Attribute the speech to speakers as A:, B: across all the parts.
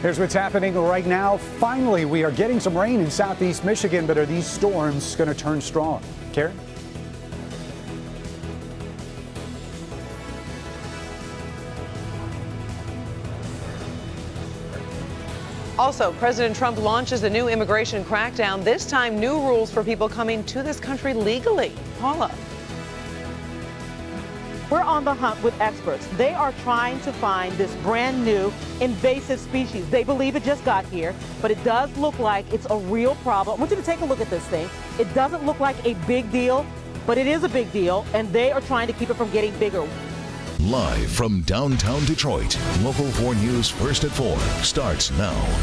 A: Here's what's happening right now. Finally, we are getting some rain in southeast Michigan, but are these storms going to turn strong? Karen?
B: Also, President Trump launches a new immigration crackdown, this time new rules for people coming to this country legally. Paula.
C: We're on the hunt with experts. They are trying to find this brand new invasive species. They believe it just got here, but it does look like it's a real problem. I want you to take a look at this thing. It doesn't look like a big deal, but it is a big deal, and they are trying to keep it from getting bigger.
D: Live from downtown Detroit, Local 4 News First at 4 starts now.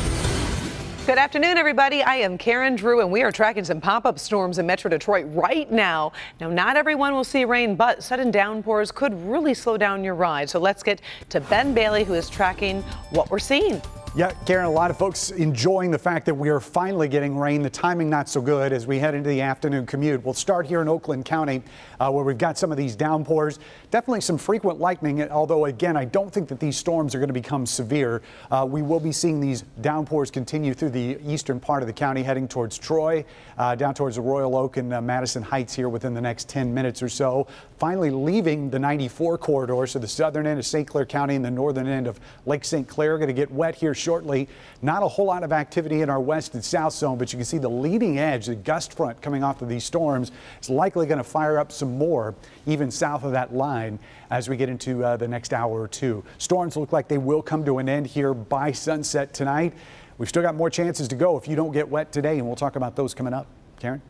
B: Good afternoon, everybody. I am Karen Drew, and we are tracking some pop-up storms in Metro Detroit right now. Now, not everyone will see rain, but sudden downpours could really slow down your ride. So let's get to Ben Bailey, who is tracking what we're seeing.
A: Yeah, Karen, a lot of folks enjoying the fact that we are finally getting rain. The timing not so good as we head into the afternoon commute. We'll start here in Oakland County, where we've got some of these downpours. Definitely some frequent lightning, although, again, I don't think that these storms are going to become severe. We will be seeing these downpours continue through the eastern part of the county, heading towards Troy, down towards the Royal Oak and Madison Heights here within the next 10 minutes or so. Finally leaving the 94 corridor, so the southern end of St. Clair County and the northern end of Lake St. Clair are going to get wet here shortly. Not a whole lot of activity in our west and south zone, but you can see the leading edge, the gust front coming off of these storms is likely going to fire up some more, even south of that line as we get into the next hour or two. Storms look like they will come to an end here by sunset tonight. We've still got more chances to go if you don't get wet today, and we'll talk about those coming up. Karen?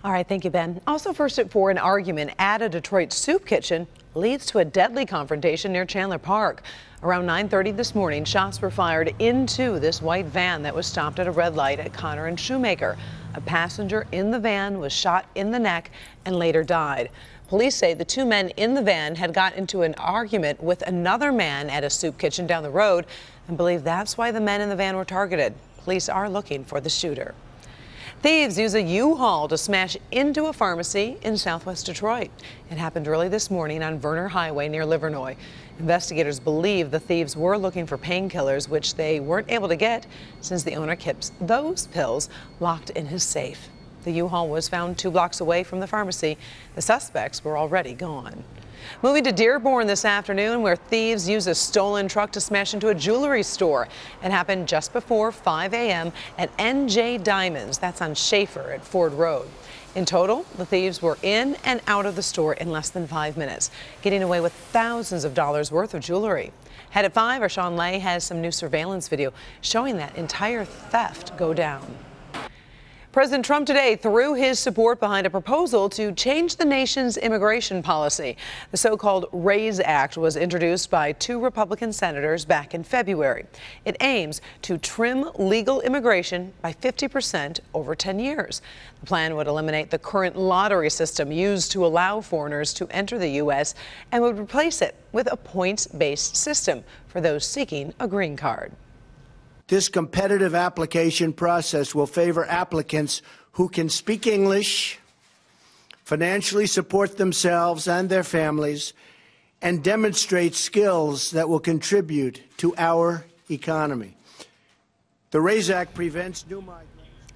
B: All right, thank you, Ben. Also first at 4, an argument at a Detroit soup kitchen leads to a deadly confrontation near Chandler Park. Around 9:30 this morning, shots were fired into this white van that was stopped at a red light at Connor and Shoemaker. A passenger in the van was shot in the neck and later died. Police say the two men in the van had got into an argument with another man at a soup kitchen down the road and believe that's why the men in the van were targeted. Police are looking for the shooter. Thieves use a U-Haul to smash into a pharmacy in southwest Detroit. It happened early this morning on Verner Highway near Livernois. Investigators believe the thieves were looking for painkillers, which they weren't able to get since the owner keeps those pills locked in his safe. The U-Haul was found 2 blocks away from the pharmacy. The suspects were already gone. Moving to Dearborn this afternoon, where thieves used a stolen truck to smash into a jewelry store. It happened just before 5 a.m. at NJ Diamonds. That's on Schaefer at Ford Road. In total, the thieves were in and out of the store in less than 5 minutes, getting away with thousands of dollars worth of jewelry. Head at 5, our Sean Lay has some new surveillance video showing that entire theft go down. President Trump today threw his support behind a proposal to change the nation's immigration policy. The so-called RAISE Act was introduced by 2 Republican senators back in February. It aims to trim legal immigration by 50% over 10 years. The plan would eliminate the current lottery system used to allow foreigners to enter the U.S. and would replace it with a points-based system for those seeking a green card.
E: This competitive application process will favor applicants who can speak English, financially support themselves and their families, and demonstrate skills that will contribute to our economy. The RAISE Act prevents new migrants.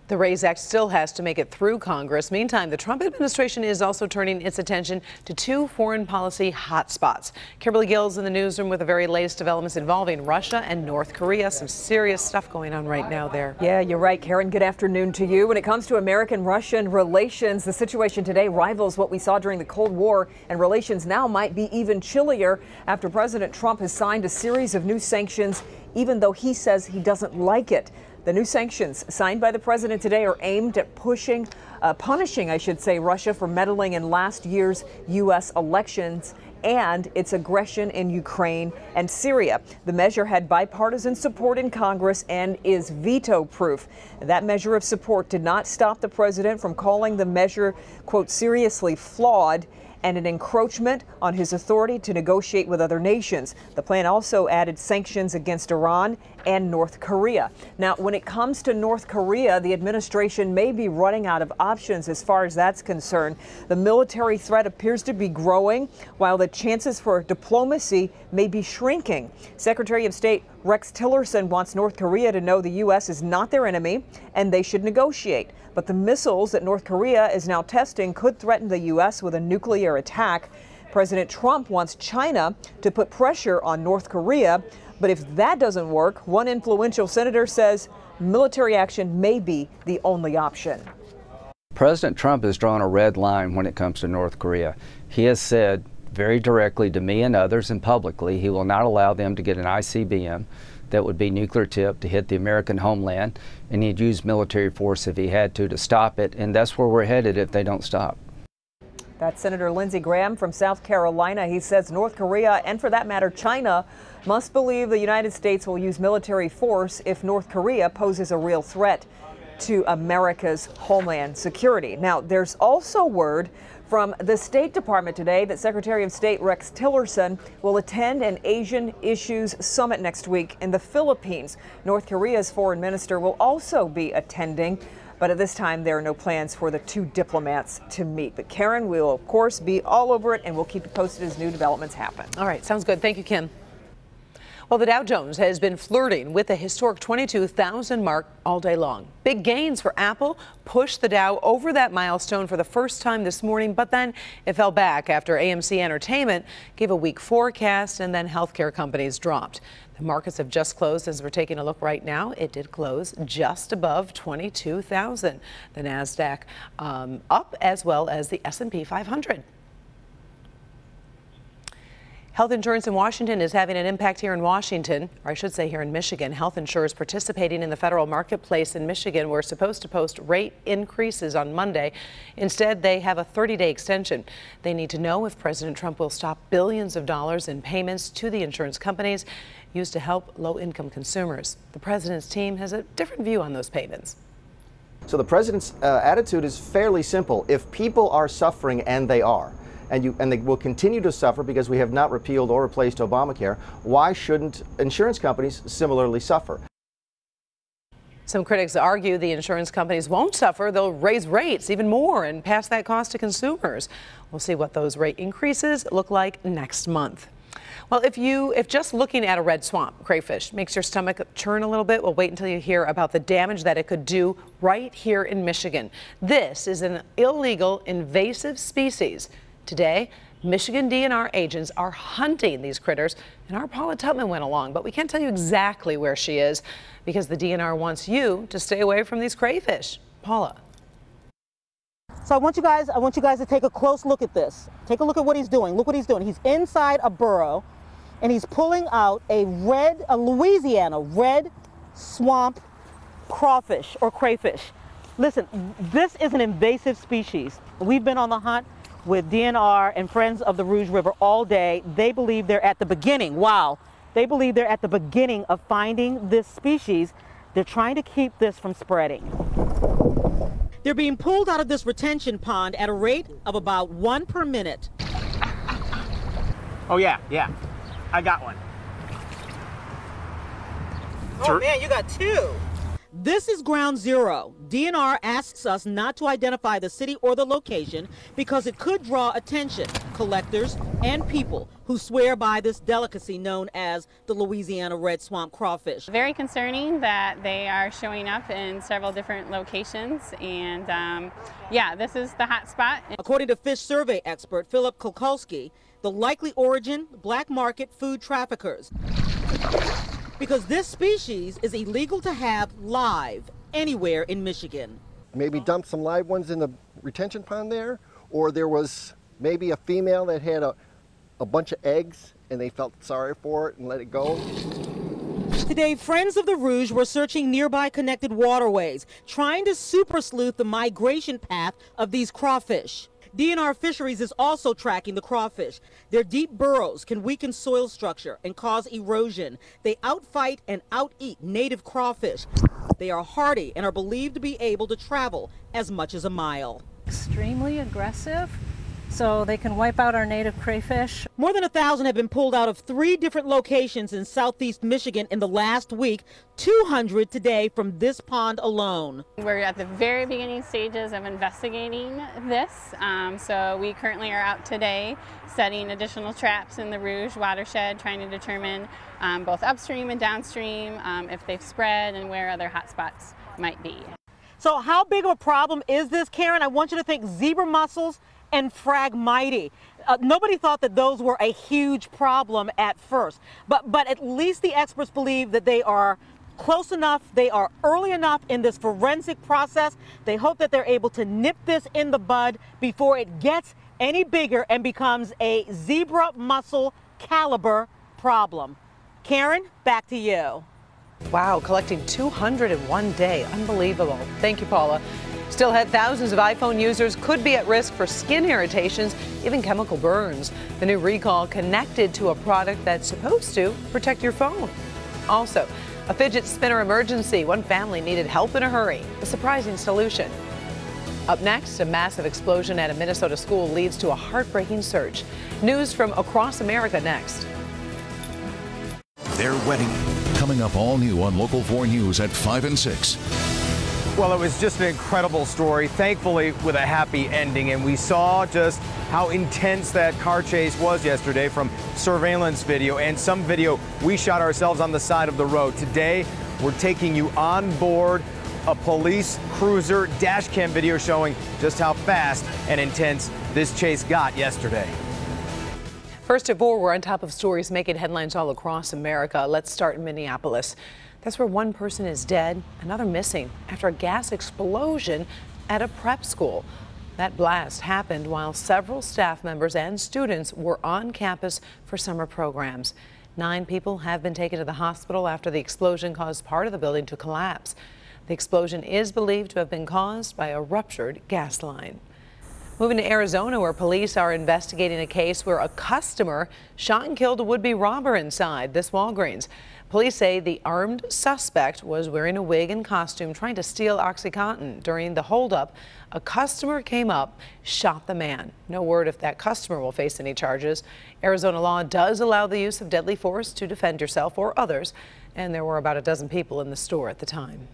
B: The RAISE Act still has to make it through Congress. Meantime, the Trump administration is also turning its attention to 2 foreign policy hotspots. Kimberly Gills in the newsroom with the very latest developments involving Russia and North Korea. Some serious stuff going on right now there.
F: Yeah, you're right, Karen. Good afternoon to you. When it comes to American-Russian relations, the situation today rivals what we saw during the Cold War, and relations now might be even chillier after President Trump has signed a series of new sanctions, even though he says he doesn't like it. The new sanctions signed by the president today are aimed at punishing, Russia for meddling in last year's U.S. elections and its aggression in Ukraine and Syria. The measure had bipartisan support in Congress and is veto-proof. That measure of support did not stop the president from calling the measure, quote, seriously flawed and an encroachment on his authority to negotiate with other nations. The plan also added sanctions against Iran and North Korea. Now, when it comes to North Korea, the administration may be running out of options as far as that's concerned. The military threat appears to be growing, while the chances for diplomacy may be shrinking. Secretary of State Rex Tillerson wants North Korea to know the U.S. is not their enemy and they should negotiate. But the missiles that North Korea is now testing could threaten the U.S. with a nuclear attack. President Trump wants China to put pressure on North Korea. But if that doesn't work, one influential senator says military action may be the only option.
G: President Trump has drawn a red line when it comes to North Korea. He has said very directly to me and others and publicly he will not allow them to get an ICBM that would be nuclear tipped to hit the American homeland, and he'd use military force if he had to stop it, and that's where we're headed if they don't stop.
F: That's Senator Lindsey Graham from South Carolina. He says North Korea, and for that matter China, must believe the United States will use military force if North Korea poses a real threat to America's homeland security. Now, there's also word from the State Department today that Secretary of State Rex Tillerson will attend an Asian Issues Summit next week in the Philippines. North Korea's foreign minister will also be attending, but at this time there are no plans for the two diplomats to meet. But Karen will, of course, be all over it, and we'll keep you posted as new developments happen.
B: All right, sounds good. Thank you, Kim. Well, the Dow Jones has been flirting with the historic 22,000 mark all day long. Big gains for Apple pushed the Dow over that milestone for the first time this morning, but then it fell back after AMC Entertainment gave a weak forecast and then healthcare companies dropped. The markets have just closed. As we're taking a look right now, it did close just above 22,000. The NASDAQ up, as well as the S&P 500. Health insurance in Washington is having an impact here in Washington, or I should say here in Michigan. Health insurers participating in the federal marketplace in Michigan were supposed to post rate increases on Monday. Instead, they have a 30-day extension. They need to know if President Trump will stop billions of dollars in payments to the insurance companies used to help low-income consumers. The president's team has a different view on those payments.
H: So the president's attitude is fairly simple. If people are suffering, and they are, and they will continue to suffer because we have not repealed or replaced Obamacare, why shouldn't insurance companies similarly suffer?
B: Some critics argue the insurance companies won't suffer. They'll raise rates even more and pass that cost to consumers. We'll see what those rate increases look like next month. Well, if just looking at a red swamp crayfish makes your stomach churn a little bit, well, wait until you hear about the damage that it could do right here in Michigan. This is an illegal invasive species. Today, Michigan DNR agents are hunting these critters, and our Paula Tutman went along, but we can't tell you exactly where she is because the DNR wants you to stay away from these crayfish. Paula.
C: So I want you guys to take a close look at this. Take a look at what he's doing. Look what he's doing. He's inside a burrow, and he's pulling out a Louisiana red swamp crawfish or crayfish. Listen, this is an invasive species. We've been on the hunt with DNR and Friends of the Rouge River all day. They believe they're at the beginning. Wow. They believe they're at the beginning of finding this species. They're trying to keep this from spreading. They're being pulled out of this retention pond at a rate of about 1 per minute.
I: Oh yeah, I got one.
C: Oh man, you got 2. This is ground zero. DNR asks us not to identify the city or the location because it could draw attention, collectors and people who swear by this delicacy known as the Louisiana red swamp crawfish.
J: Very concerning that they are showing up in several different locations, and yeah, this is the hot spot.
C: According to fish survey expert Philip Kukulski, the likely origin, black market food traffickers. Because this species is illegal to have live anywhere in Michigan.
K: Maybe dump some live ones in the retention pond there, or there was maybe a female that had a bunch of eggs and they felt sorry for it and let it go.
C: Today, Friends of the Rouge were searching nearby connected waterways, trying to super sleuth the migration path of these crawfish. DNR Fisheries is also tracking the crawfish. Their deep burrows can weaken soil structure and cause erosion. They outfight and outeat native crawfish. They are hardy and are believed to be able to travel as much as a mile.
L: Extremely aggressive, so they can wipe out our native crayfish.
C: More than 1,000 have been pulled out of 3 different locations in southeast Michigan in the last week, 200 today from this pond alone.
J: We're at the very beginning stages of investigating this, so we currently are out today setting additional traps in the Rouge watershed, trying to determine both upstream and downstream if they've spread and where other hotspots might be.
C: So how big of a problem is this, Karen? I want you to think zebra mussels and Phragmites. Nobody thought that those were a huge problem at first, but at least the experts believe that they are close enough, they are early enough in this forensic process. They hope that they're able to nip this in the bud before it gets any bigger and becomes a zebra mussel caliber problem. Karen, back to you.
B: Wow, collecting 200 in one day. Unbelievable. Thank you, Paula. Still ahead, thousands of iPhone users could be at risk for skin irritations, even chemical burns. The new recall connected to a product that's supposed to protect your phone. Also, a fidget spinner emergency. One family needed help in a hurry. A surprising solution. Up next, a massive explosion at a Minnesota school leads to a heartbreaking search. News from across America next.
D: Their wedding. Coming up all new on Local 4 News at 5 and 6.
I: Well, it was just an incredible story, thankfully with a happy ending, and we saw just how intense that car chase was yesterday from surveillance video and some video we shot ourselves on the side of the road. Today, we're taking you on board a police cruiser dash cam video showing just how fast and intense this chase got yesterday.
B: First at 4, we're on top of stories making headlines all across America. Let's start in Minneapolis. That's where one person is dead, another missing after a gas explosion at a prep school. That blast happened while several staff members and students were on campus for summer programs. 9 people have been taken to the hospital after the explosion caused part of the building to collapse. The explosion is believed to have been caused by a ruptured gas line. Moving to Arizona, where police are investigating a case where a customer shot and killed a would-be robber inside this Walgreens. Police say the armed suspect was wearing a wig and costume trying to steal OxyContin. During the holdup, a customer came up, shot the man. No word if that customer will face any charges. Arizona law does allow the use of deadly force to defend yourself or others, and there were about a dozen people in the store at the time.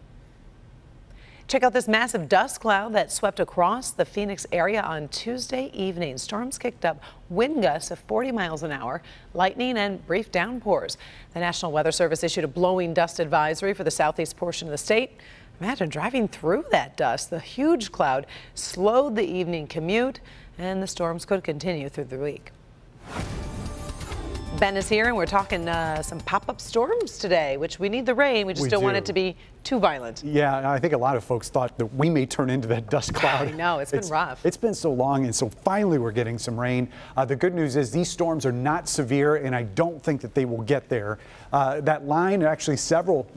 B: Check out this massive dust cloud that swept across the Phoenix area on Tuesday evening. Storms kicked up wind gusts of 40 miles an hour, lightning and brief downpours. The National Weather Service issued a blowing dust advisory for the southeast portion of the state. Imagine driving through that dust. The huge cloud slowed the evening commute, and the storms could continue through the week. Ben is here, and we're talking some pop-up storms today, which we need the rain. We just don't want it to be too violent.
A: Yeah, I think a lot of folks thought that we may turn into that dust cloud.
B: I know, it's been rough.
A: It's been so long, and so finally we're getting some rain. The good news is these storms are not severe, and I don't think that they will get there. That line, actually several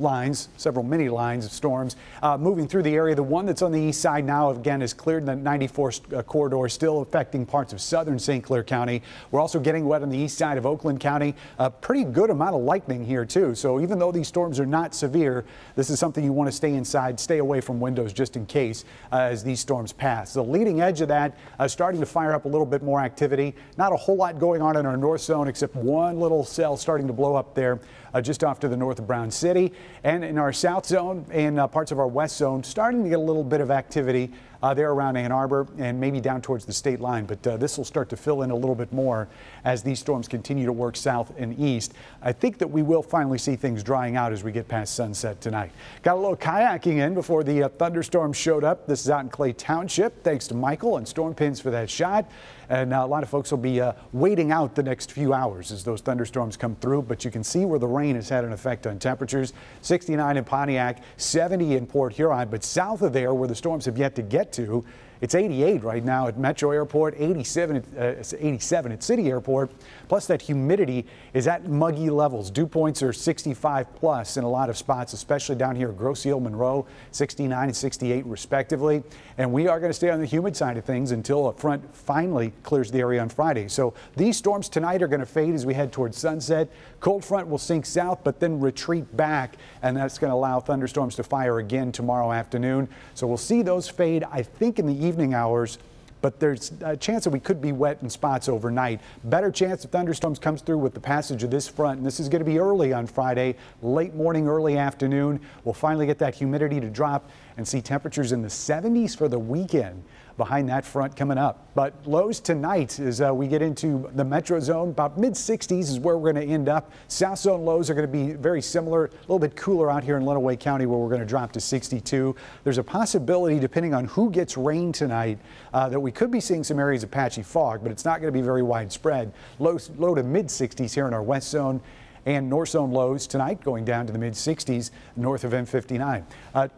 A: mini lines of storms moving through the area. The one that's on the east side now, again, is cleared in the 94 corridor, still affecting parts of southern St. Clair County. We're also getting wet on the east side of Oakland County. A pretty good amount of lightning here, too. So even though these storms are not severe, this is something you want to stay inside, stay away from windows just in case as these storms pass. The leading edge of that starting to fire up a little bit more activity. Not a whole lot going on in our north zone except one little cell starting to blow up there just off to the north of Brown City. And in our south zone and parts of our west zone, starting to get a little bit of activity there around Ann Arbor and maybe down towards the state line. But this will start to fill in a little bit more as these storms continue to work south and east. I think that we will finally see things drying out as we get past sunset tonight. Got a little kayaking in before the thunderstorm showed up. This is out in Clay Township. Thanks to Michael and Storm Pins for that shot. And a lot of folks will be waiting out the next few hours as those thunderstorms come through. But you can see where the rain has had an effect on temperatures. 69 in Pontiac, 70 in Port Huron. But south of there, where the storms have yet to get to, it's 88 right now at Metro Airport, 87 at City Airport. Plus that humidity is at muggy levels. Dew points are 65 plus in a lot of spots, especially down here at Grosse Ile Monroe, 69 and 68 respectively. And we are going to stay on the humid side of things until a front finally clears the area on Friday. So these storms tonight are going to fade as we head towards sunset. Cold front will sink south, but then retreat back, and that's going to allow thunderstorms to fire again tomorrow afternoon. So we'll see those fade, I think, in the evening hours. but there's a chance that we could be wet in spots overnight. Better chance of thunderstorms comes through with the passage of this front, and this is going to be early on Friday, late morning, early afternoon. We'll finally get that humidity to drop and see temperatures in the 70s for the weekend behind that front coming up. But lows tonight as we get into the metro zone, about mid-60s is where we're going to end up. South zone lows are going to be very similar, a little bit cooler out here in Lenawee County where we're going to drop to 62. There's a possibility, depending on who gets rain tonight, that we could be seeing some areas of patchy fog, but it's not going to be very widespread. Low to mid-60s here in our west zone. And north zone lows tonight going down to the mid-60s north of M59.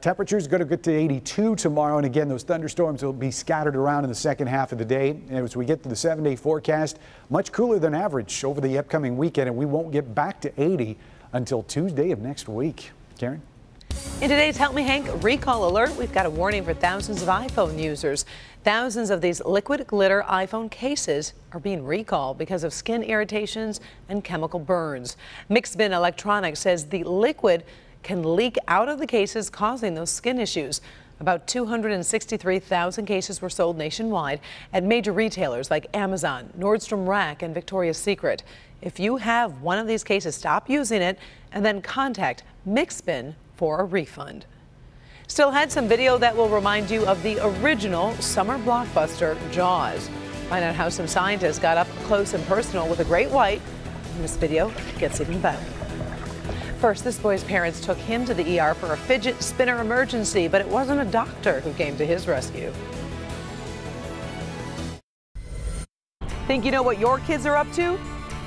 A: Temperatures going to get to 82 tomorrow. And again, those thunderstorms will be scattered around in the second half of the day. And as we get to the 7-day forecast, much cooler than average over the upcoming weekend. And we won't get back to 80 until Tuesday of next week. Karen?
B: In today's Help Me Hank recall alert, we've got a warning for thousands of iPhone users. Thousands of these liquid glitter iPhone cases are being recalled because of skin irritations and chemical burns. Mixbin Electronics says the liquid can leak out of the cases, causing those skin issues. About 263,000 cases were sold nationwide at major retailers like Amazon, Nordstrom Rack, and Victoria's Secret. If you have one of these cases, stop using it and then contact Mixbin for a refund. Still had some video that will remind you of the original summer blockbuster, Jaws. Find out how some scientists got up close and personal with a great white. And this video gets even better. First, this boy's parents took him to the ER for a fidget spinner emergency, but it wasn't a doctor who came to his rescue. Think you know what your kids are up to?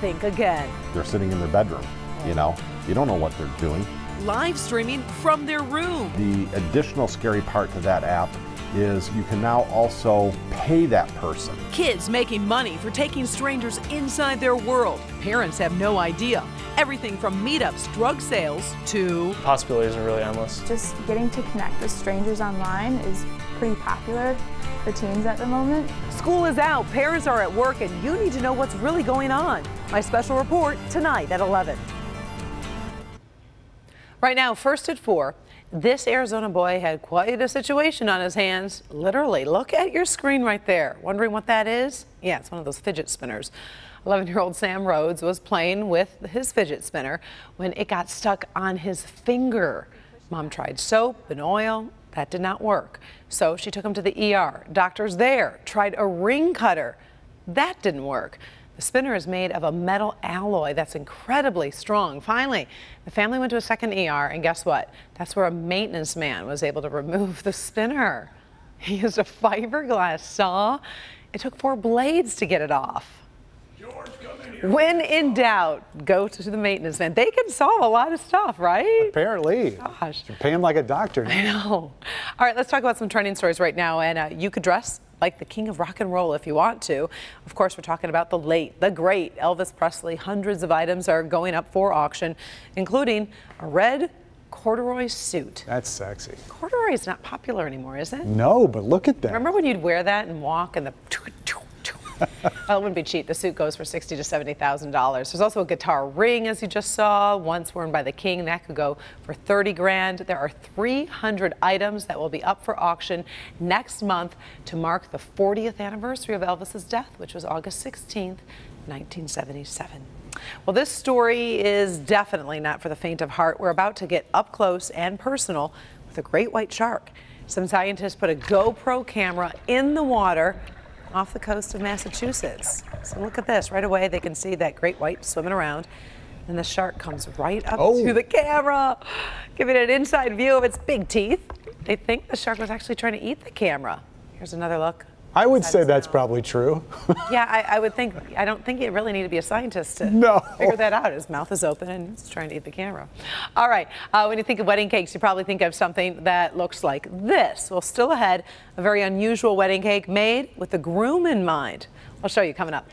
B: Think again.
M: They're sitting in their bedroom, you know. You don't know what they're doing.
N: Live streaming from their room.
M: The additional scary part to that app is you can now also pay that person.
N: Kids making money for taking strangers inside their world. Parents have no idea. Everything from meetups, drug sales, to...
O: Possibilities are really endless.
P: Just getting to connect with strangers online is pretty popular for teens at the moment.
B: School is out, parents are at work, and you need to know what's really going on. My special report tonight at 11. Right now, first at 4, this Arizona boy had quite a situation on his hands. Literally, look at your screen right there. Wondering what that is? Yeah, it's one of those fidget spinners. 11-year-old Sam Rhodes was playing with his fidget spinner when it got stuck on his finger. Mom tried soap and oil. That did not work. So she took him to the ER. Doctors there tried a ring cutter. That didn't work. The spinner is made of a metal alloy that's incredibly strong. Finally, the family went to a second ER, and guess what? That's where a maintenance man was able to remove the spinner. He used a fiberglass saw. It took 4 blades to get it off. When in doubt, go to the maintenance man. They can solve a lot of stuff, right?
A: Apparently.
B: Gosh.
A: You're paying like a doctor.
B: I know. All right, let's talk about some trending stories right now. And you could dress like the king of rock and roll if you want to. Of course, we're talking about the great Elvis Presley. Hundreds of items are going up for auction, including a red corduroy suit.
A: That's sexy.
B: Corduroy is not popular anymore, is it?
A: No, but look at that.
B: Remember when you'd wear that and walk and the... Well, it wouldn't be cheap. The suit goes for $60,000 to $70,000. There's also a guitar ring, as you just saw, once worn by the king. That could go for $30,000. There are 300 items that will be up for auction next month to mark the 40th anniversary of Elvis's death, which was August 16th, 1977. Well, this story is definitely not for the faint of heart. We're about to get up close and personal with a great white shark. Some scientists put a GoPro camera in the water off the coast of Massachusetts. So look at this. Right away, they can see that great white swimming around. And the shark comes right up to the camera, giving it an inside view of its big teeth. They think the shark was actually trying to eat the camera. Here's another look.
A: I would say that's probably true.
B: Yeah, I would think. I don't think you really need to be a scientist to figure that out. His mouth is open and he's trying to eat the camera. All right, when you think of wedding cakes, you probably think of something that looks like this. Well, still ahead, a very unusual wedding cake made with the groom in mind. I'll show you coming up.